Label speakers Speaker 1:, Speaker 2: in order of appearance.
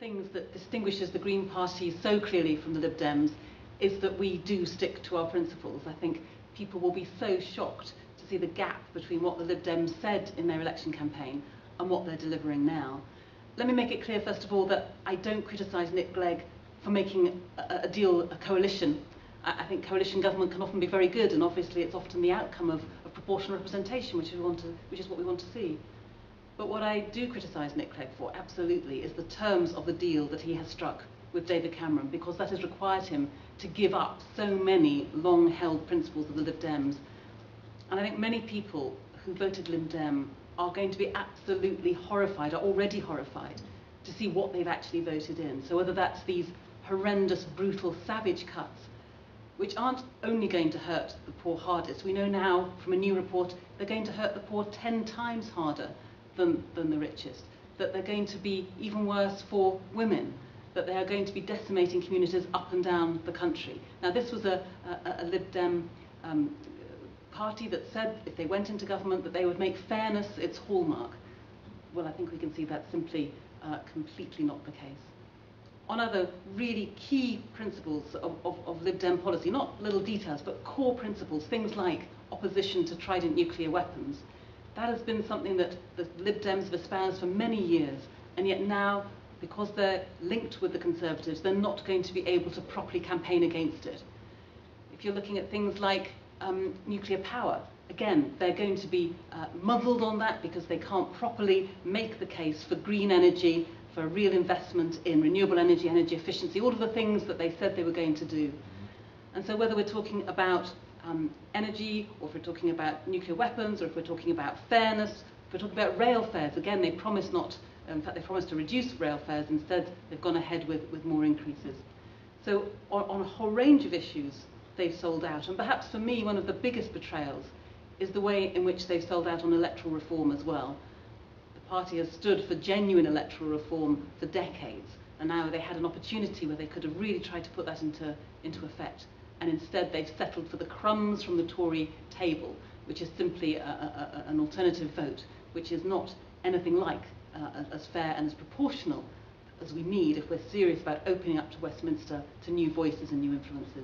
Speaker 1: things that distinguishes the Green Party so clearly from the Lib Dems is that we do stick to our principles. I think people will be so shocked to see the gap between what the Lib Dems said in their election campaign and what they're delivering now. Let me make it clear, first of all, that I don't criticise Nick Clegg for making a deal, a coalition. I think coalition government can often be very good, and obviously it's often the outcome of proportional representation, which is what we want to see. But what I do criticise Nick Clegg for, absolutely, is the terms of the deal that he has struck with David Cameron, because that has required him to give up so many long-held principles of the Lib Dems. And I think many people who voted Lib Dem are going to be absolutely horrified, are already horrified, to see what they've actually voted in. So whether that's these horrendous, brutal, savage cuts, which aren't only going to hurt the poor hardest. We know now from a new report they're going to hurt the poor 10 times harder than the richest, that they're going to be even worse for women, that they are going to be decimating communities up and down the country. Now, this was a Lib Dem party that said if they went into government that they would make fairness its hallmark. Well, I think we can see that's simply completely not the case. On other really key principles of Lib Dem policy, not little details, but core principles, things like opposition to Trident nuclear weapons, that has been something that the Lib Dems have espoused for many years, and yet now, because they're linked with the Conservatives, they're not going to be able to properly campaign against it. If you're looking at things like nuclear power, again, they're going to be muzzled on that because they can't properly make the case for green energy, for real investment in renewable energy, energy efficiency, all of the things that they said they were going to do. And so whether we're talking about energy, or if we're talking about nuclear weapons, or if we're talking about fairness, if we're talking about rail fares, again, they promised not, in fact, they promised to reduce rail fares. Instead, they've gone ahead with more increases. So on a whole range of issues, they've sold out. And perhaps for me, one of the biggest betrayals is the way in which they've sold out on electoral reform as well. The party has stood for genuine electoral reform for decades, and now they had an opportunity where they could have really tried to put that into effect. And instead they've settled for the crumbs from the Tory table, which is simply an alternative vote, which is not anything like as fair and as proportional as we need if we're serious about opening up to Westminster to new voices and new influences.